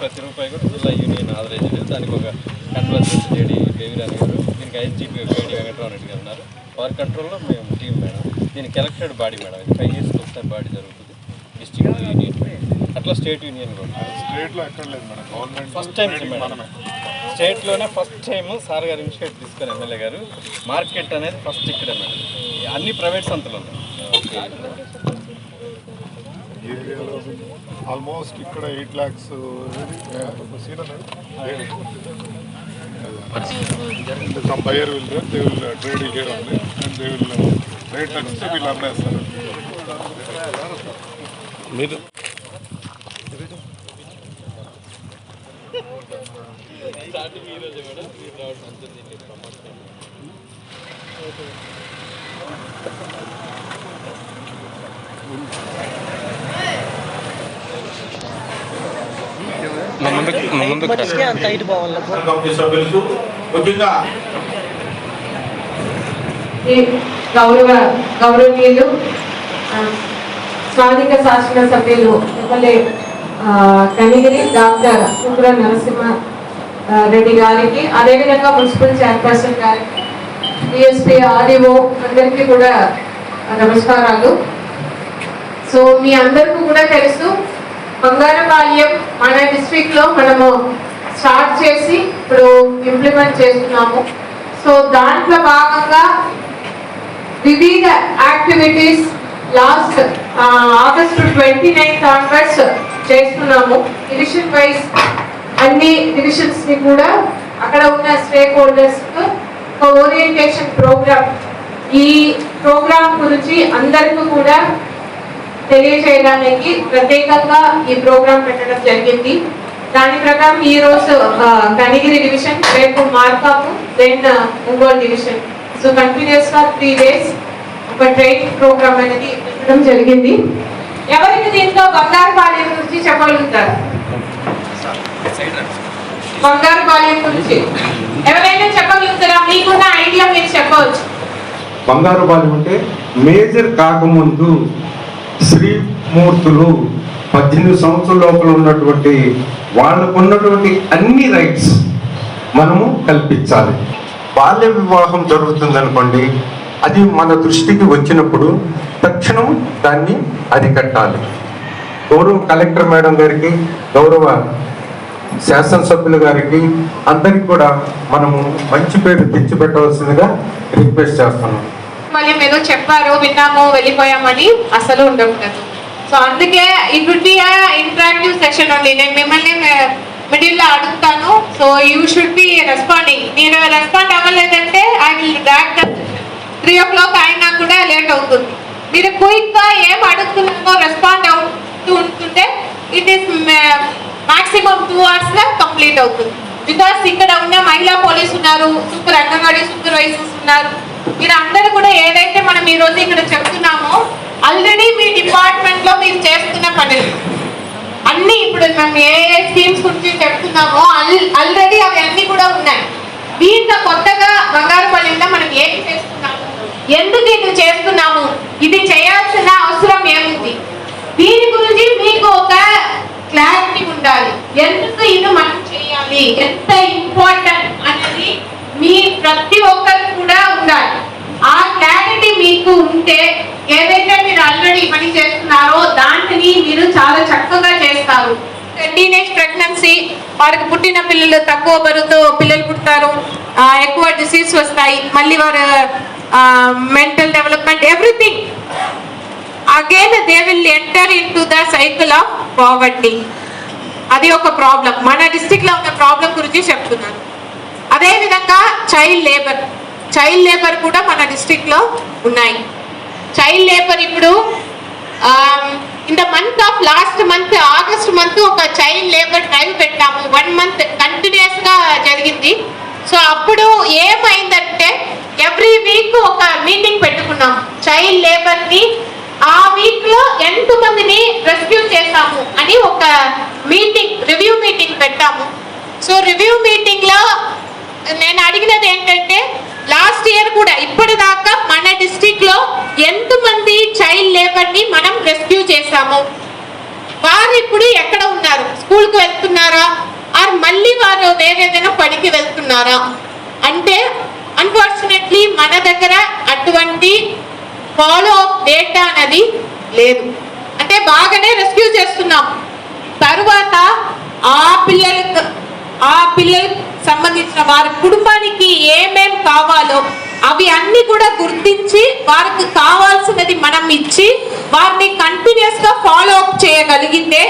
ప్రతి రూపాయి కూడా జిల్లా యూనియన్ ఆథరైజ్ చేయాలి. దానికి ఒక కన్వర్జెన్స్ జేడీ బేబీరాని గారు, దీనికి ఐజీపీ కేడి వెంకటరావు రెడ్డి గారు ఉన్నారు. వారి కంట్రోల్లో మేము టీం మేడం. దీనికి ఎలక్టెడ్ బాడీ మేడం, ఇది 5 years ఒకసారి బాడీ జరుగుతుంది. డిస్ట్రిక్ట్ యూనియన్ అట్లా స్టేట్ యూనియన్ కూడా స్టేట్లో ఎక్కడ లేదు madam, government first time madam. స్టేట్లోనే ఫస్ట్ టైం సార్ గారు ఇనిషియేట్ తీసుకొని ఎమ్మెల్యే గారు మార్కెట్ అనేది ఫస్ట్ ఇక్కడే మేడం. అన్ని ప్రైవేట్ సంస్థలు ఉన్నాయి ఏరియాలో. ఆల్మోస్ట్ ఇక్కడ 8 lakhs some buyer will there, they will trade here only and they will rate tax will అమ్మేస్తారు. మీరు ముఖ్యంగా గౌరవనీయులు స్థానిక శాసన సభ్యులు ఎమ్మెల్యే కనిగిరి డాక్టర్ శుక్ర నరసింహ రెడ్డి గారికి, అదేవిధంగా మున్సిపల్ చైర్పర్సన్ గారికి, డిఎస్పీ ఆర్డీఓ అందరికీ కూడా నమస్కారాలు. సో మీ అందరికీ కూడా తెలుసు, బంగారపాళ్యం మన డిస్ట్రిక్ట్ లో మనము స్టార్ట్ చేసి ఇప్పుడు ఇంప్లిమెంట్ చేస్తున్నాము. సో దాంట్లో భాగంగా వివిధ activities last August 29th onwards చేస్తున్నాము. డివిజన్ వైజ్ అన్ని డివిజన్స్ ని కూడా అక్కడ ఉన్న స్టేక్ హోల్డర్స్ ఒక ఓరియంటేషన్ ప్రోగ్రామ్, ఈ ప్రోగ్రామ్ గురించి అందరికీ కూడా తెలియజేయడానికి ప్రత్యేకంగా ఈ ప్రోగ్రామ్ పెట్టడం జరిగింది. దాని ప్రకారం ఈ రోజు కనిగిరి డివిజన్, రేపు Markapur, then Ongole division. So continuous గా 3 days ఒక ట్రైనింగ్ ప్రోగ్రామ్ అనేది పెట్టడం జరిగింది. ఎవరికి దీంట్లో బంగారపాళ్యం గురించి చెప్పగలుగుతారు? బంగారపాళ్యం గురించి ఎవరైనా చెప్పగలుగుతారా? మీకున్న ఐడియా మీరు చెప్పవచ్చు. బంగారపాళ్యం అంటే మేజర్ కాకముందు శ్రీమూర్తులు 18 సంవత్సరాల లోపల ఉన్నటువంటి వాళ్ళకు ఉన్నటువంటి అన్ని రైట్స్ మనము కల్పించాలి. బాల్య వివాహం జరుగుతుంది అనుకోండి, అది మన దృష్టికి వచ్చినప్పుడు తక్షణం దాన్ని అరికట్టాలి. గౌరవ కలెక్టర్ మేడం గారికి, గౌరవ శాసనసభ్యుల గారికి అందరికి కూడా మనము మంచి పేరు తెచ్చిపెట్టవలసిందిగా రిక్వెస్ట్ చేస్తున్నాం. మళ్ళీ ఏదో చెప్పారు, విన్నాము, వెళ్ళిపోయామని అసలు ఉండకూడదు. సో అందుకే it would be interactive session only. నేను మిమ్మల్ని మిడిల్ లో అడుగుతాను. So you should be responding. మీరు రెస్పాండ్ అవ్వలేదంటే I will drag the 3 o'clock అయినా కూడా లేట్ అవుతుంది. మీరు క్విక్ గా ఏం అడుగుతున్నారో రెస్పాండ్ అవుతూ ఉంటుంటే ఇట్ ఈస్ మాక్సిమం 2 hours లో కంప్లీట్ అవుతుంది. బికాస్ ఇక్కడ ఉన్న మహిళా పోలీసు ఉన్నారు, అంగన్వాడీ సూపర్వైజర్స్ ఉన్నారు. మీరు అందరూ కూడా ఏదైతే మనం ఈ రోజు ఇక్కడ చెప్తున్నామో ఆల్రెడీ మీ డిపార్ట్మెంట్ లో మీరు చేస్తున్న పనులు అన్ని, ఇప్పుడు మేము ఏ స్కీమ్స్ గురించి చెప్తున్నామో ఆల్రెడీ అవి అన్ని కూడా ఉన్నాయి. దీంట్లో కొత్తగా బంగారపాళ్యంలో మనం ఏం చేస్తున్నాము, ఎందుకు ఇది చేస్తున్నాము, ఇది చేయాల్సిన అవసరం ఏముంది, దీని గురించి మీకు ఒక క్లారిటీ ఉండాలి. ఎందుకు ఇది మనం చేయాలి, ఎంత ఇంపార్టెంట్ అనేది మీ ప్రతి ఒక్కరు కూడా ఉండాలి. ఆ క్లారిటీ మీకు ఉంటే ఏదైతే మీరు ఆల్రెడీ పని చేస్తున్నారో దాన్ని మీరు చాలా చక్కగా చేస్తారు. టీనేజ్ ప్రెగ్నెన్సీ, వారికి పుట్టిన పిల్లలు తక్కువ బరువుతో పిల్లలు పుడతారు, ఎక్కువ డిసీజ్ వస్తాయి, మళ్ళీ వారు mental development everything again they will enter in to the cycle of poverty. అది ఒక ప్రాబ్లం, మన డిస్ట్రిక్ట్ లో ఉన్న ప్రాబ్లం గురించి చెప్తున్నాను. అదేవిధంగా చైల్డ్ లేబర్ కూడా మన డిస్ట్రిక్ట్ లో ఉన్నాయి. చైల్డ్ లేబర్ ఇప్పుడు in the month of last month August month ఒక చైల్డ్ లేబర్ డ్రైవ్ పెట్టాము. 1 month కంటిన్యూస్ గా జరిగింది. సో అప్పుడు ఏమైందంటే ఎవ్రీ వీక్ ఒక మీటింగ్ పెట్టుకున్నాం చైల్డ్ లేబర్ ని. ఆ వీక్ లో ఎంతమందిని రెస్క్యూ చేశాము అని ఒక మీటింగ్, రివ్యూ మీటింగ్ పెట్టాము. సో రివ్యూ మీటింగ్ లో నేను అడిగినది ఏంటంటే లాస్ట్ ఇయర్ కూడా ఇప్పటిదాకా మన డిస్ట్రిక్ట్ లో ఎంతమంది చైల్డ్ లేబర్ ని మనం రెస్క్యూ చేశాము, వారు ఇప్పుడు ఎక్కడ ఉన్నారు? స్కూల్కి వెళ్తున్నారా? ఆర్ మళ్ళీ వారు వేరేదైనా పనికి వెళ్తున్నారా? అంటే అన్ఫార్చునేట్లీ మన దగ్గర అటువంటి ఫాలో అప్ డేటా అనేది లేదు. అంటే బాగానే రెస్క్యూ చేస్తున్నాం, తరువాత ఆ పిల్లలకు సంబంధించిన వారి కుటుంబానికి ఏమేం కావాలో అవి అన్ని కూడా గుర్తించి వారికి కావాల్సినది మనం ఇచ్చి వారిని కంటిన్యూస్ గా ఫాలో అప్ చేయగలిగితే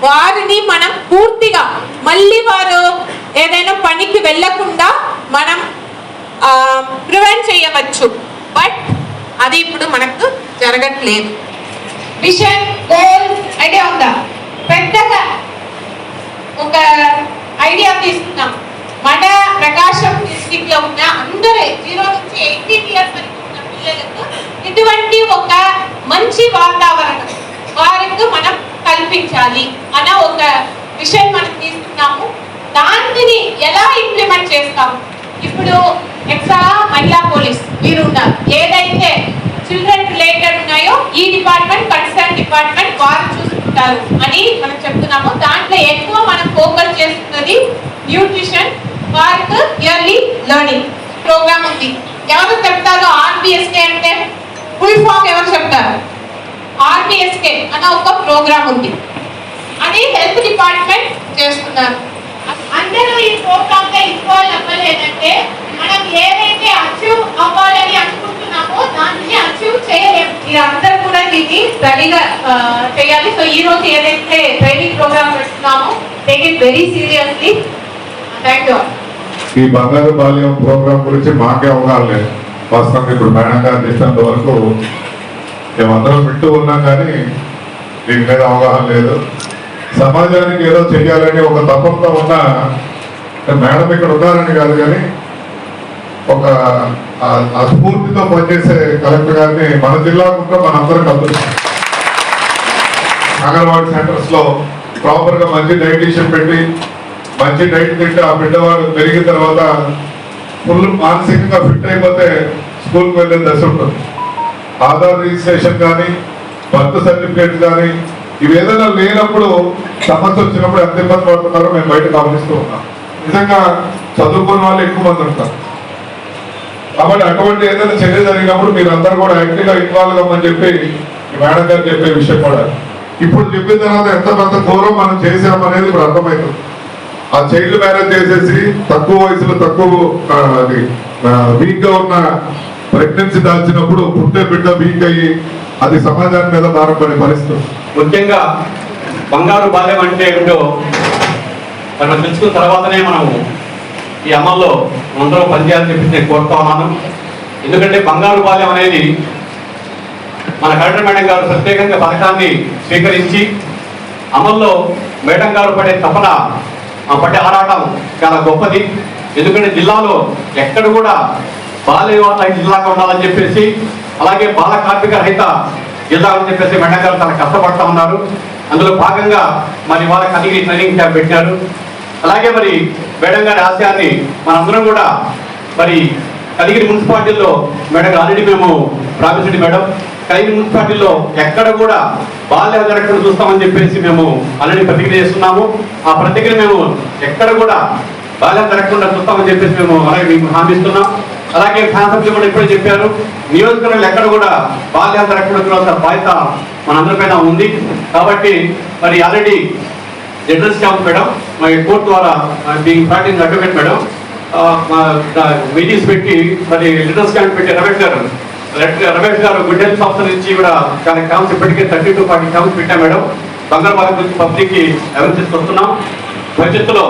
వారిని మనం పూర్తిగా మళ్ళీ వారు ఏదైనా పనికి వెళ్ళకుండా మనం ప్రివెంట్ చేయవచ్చు. బట్ అది ఇప్పుడు మనకు జరగట్లేదు. విషన్ గోల్ ఐడియా ఉందా? పెద్దగా ఒక ఐడియా తీసుకున్నాం. మన ప్రకాశం డిస్ట్రిక్ట్ లో ఉన్న అందరూ 0 నుంచి 18 ఇయర్స్ వరకు ఉన్న పిల్లలకు ఇటువంటి ఒక మంచి వాతావరణం వారికి మనం కల్పించాలి అన్న ఒక విషయం మనం తీసుకున్నాము. దానిని ఎలా ఇంప్లిమెంట్ చేస్తాము? ఇప్పుడు ఎక్సా మహిళా పోలీస్ మీరు ఉన్నారు, ఏదైతే చిల్డ్రన్ రిలేటెడ్ ఉన్నాయో ఈ డిపార్ట్మెంట్ కన్సర్న్ డిపార్ట్మెంట్ వారు చూసుకుంటారు అని మనం చెప్తున్నాము. దాంట్లో ఎక్కువ మనం ఫోకస్ చేస్తున్నది న్యూట్రిషన్, వారికి ఇయర్లీ లెర్నింగ్ ప్రోగ్రామ్ ఉంది. ఎవరు చెప్తారో ఆర్బిఎస్కే అంటే ఫుల్ ఫామ్ ఎవరు చెప్తారు? ఆర్బిఎస్కే అన్న ఒక ప్రోగ్రామ్ ఉంది, అది హెల్త్ డిపార్ట్మెంట్ చేస్తున్నారు. అందరూ ఈ ప్రోగ్రామ్ లో ఇన్వాల్వ్ అవ్వలేదంటే మనం ఏదైతే అచీవ్ అవ్వాలని అనుకుంటున్నామో దాన్ని అచీవ్ చేయలేము. మీరు అందరూ కూడా దీన్ని స్టడీగా చేయాలి. సో ఈ రోజు ఏదైతే ట్రైనింగ్ ప్రోగ్రామ్ పెడుతున్నామో take it very seriously. Thank you. ఈ బంగారు బాల్యం ప్రోగ్రామ్ గురించి మాకే అవగాహన లేదు. వాస్తవంగా ఇప్పుడు మేడం గారు చేసినంత వరకు మేమందరం వింటూ ఉన్నాం, కానీ దీని మీద అవగాహన లేదు. సమాజానికి ఏదో చెయ్యాలని ఒక తపంతో ఉన్న మేడం ఇక్కడ ఉన్నారని కాదు, కానీ ఒక స్ఫూర్తితో పనిచేసే కలెక్టర్ గారిని మన జిల్లాకు మనందరం కలుపుతాం. అంగన్వాడీ సెంటర్స్ లో ప్రాపర్ గా మంచి డైటీషియన్ పెట్టి మంచి డైట్ తింటే ఆ బిడ్డవాడు పెరిగిన తర్వాత ఫుల్ మానసికంగా ఫిట్ అయిపోతే స్కూల్కి వెళ్ళే దశ ఉంటుంది. ఆధార్ రిజిస్ట్రేషన్ కానీ బర్త్ సర్టిఫికేట్ కానీ ఇవి ఏదైనా లేనప్పుడు సమస్య వచ్చినప్పుడు ఎంత ఇబ్బంది పడుతున్నారో మేము బయట గమనిస్తూ ఉన్నాం. నిజంగా చదువుకున్న వాళ్ళు ఎక్కువ మంది ఉంటారు. కాబట్టి అటువంటి ఏదైనా చర్య జరిగినప్పుడు మీరందరూ కూడా యాక్టివ్గా ఇన్వాల్వ్ అవ్వమని చెప్పి మేడం గారు చెప్పే విషయం కూడా ఇప్పుడు చెప్పిన తర్వాత ఎంత పెద్ద దూరం మనం చేసామనేది ఇప్పుడు అర్థమవుతుంది. ఆ చైల్డ్ మ్యారేజ్ చేసేసి తక్కువ వయసులో తక్కువ వీక్ గా ఉన్న ప్రెగ్నెన్సీ దాల్చినప్పుడు పుట్టే బిడ్డ వీక్ అయ్యి అది సమాజాన్ని మీద భారం పడే పరిస్థితి. ముఖ్యంగా బంగారు బాల్యం అంటే ఏమిటో మనం తెలుసుకున్న తర్వాతనే మనం ఈ అమల్లో అందరూ పనిచేయాలని చెప్పి నేను కోరుతా ఉన్నాను. ఎందుకంటే బంగారు బాల్యం అనేది మన కలెక్టర్ మేడం గారు ప్రత్యేకంగా పథకాన్ని స్వీకరించి అమల్లో మేడం గారు పడే తపన పడే ఆరాటం చాలా గొప్పది. ఎందుకంటే జిల్లాలో ఎక్కడ కూడా బాల వివాహ జిల్లాగా ఉండాలని చెప్పేసి, అలాగే బాల కార్మిక రహిత జిల్లా అని చెప్పేసి మేడం గారు చాలా కష్టపడతా ఉన్నారు. అందులో భాగంగా మరి వాళ్ళకి అన్ని ట్రైనింగ్ క్యాంప్ పెట్టారు. అలాగే మరి మేడం గారి ఆశయాన్ని మనందరం కూడా మరి కదిగిరి మున్సిపాలిటీలో మేడం ఆల్రెడీ మేము ప్రామిస్డ్ మేడం కదిగిరి మున్సిపాలిటీలో ఎక్కడ కూడా బాల్య జరగకుండా చూస్తామని చెప్పేసి మేము ఆల్రెడీ ప్రతిజ్ఞ చేస్తున్నాము. ఆ ప్రతిజ్ఞ మేము ఎక్కడ కూడా బాల్యం జరగకుండా చూస్తామని చెప్పేసి మేము అలాగే మీకు హామీ ఇస్తున్నాం. అలాగే ఫ్యాన్సభ్యులు కూడా ఇప్పుడే చెప్పారు, నియోజకవర్గంలో ఎక్కడ కూడా బాల్యం జరగకుండా బాధ్యత మనందరిపైన ఉంది. కాబట్టి మరి ఆల్రెడీ జడ్రస్ క్యాంప్ మేడం మరి కోర్టు ద్వారా being practice advocate madam meetings పెట్టి మరి లిటరల్స్ క్యాంప్ పెట్టి రమేష్ గారు గుడ్ హెల్త్ సంస్థ నుంచి కూడా చాలా క్యాంప్స్ ఇప్పటికే 30 to 40 క్యాంప్స్ పెట్టాం మేడం. బంగారు బాల్యం గురించి పబ్లిక్కి అవేర్నెస్ తీసుకొస్తున్నాం. భవిష్యత్తులో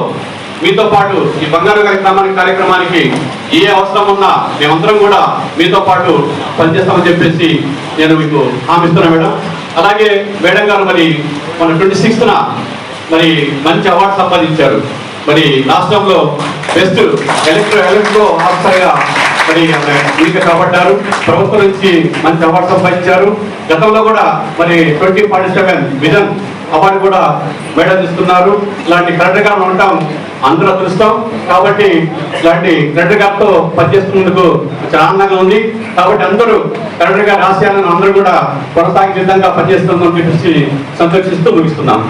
మీతో పాటు ఈ బంగారు కార్యక్రమానికి ఏ అవసరం ఉన్నా మేమందరం కూడా మీతో పాటు పనిచేస్తామని చెప్పేసి నేను మీకు హామీ ఇస్తున్నాను మేడం. అలాగే మేడం గారు మరి మన 26న మరి మంచి అవార్డు సంపాదించారు. మరి రాష్ట్రంలో బెస్ట్ ఎలక్ట్రో ఆఫీసర్గా మరి ఎన్నిక కాబట్టారు. ప్రభుత్వం నుంచి మంచి అవార్డు సంపాదించారు. గతంలో కూడా మరి 2047 విజన్ అవార్డు కూడా మేడం ఇస్తున్నారు. ఇలాంటి కరెక్ట్గా ఉంటాం అందరూ అదృష్టం. కాబట్టి ఇలాంటి కలెక్టర్ గారితో పనిచేస్తున్నందుకు చాలా ఆనందంగా ఉంది. కాబట్టి అందరూ కలెక్టర్ గారి ఆశయాలను అందరూ కూడా కొనసాగే విధంగా పనిచేస్తుందని చెప్పేసి సంతోషిస్తూ ముగిస్తున్నాం.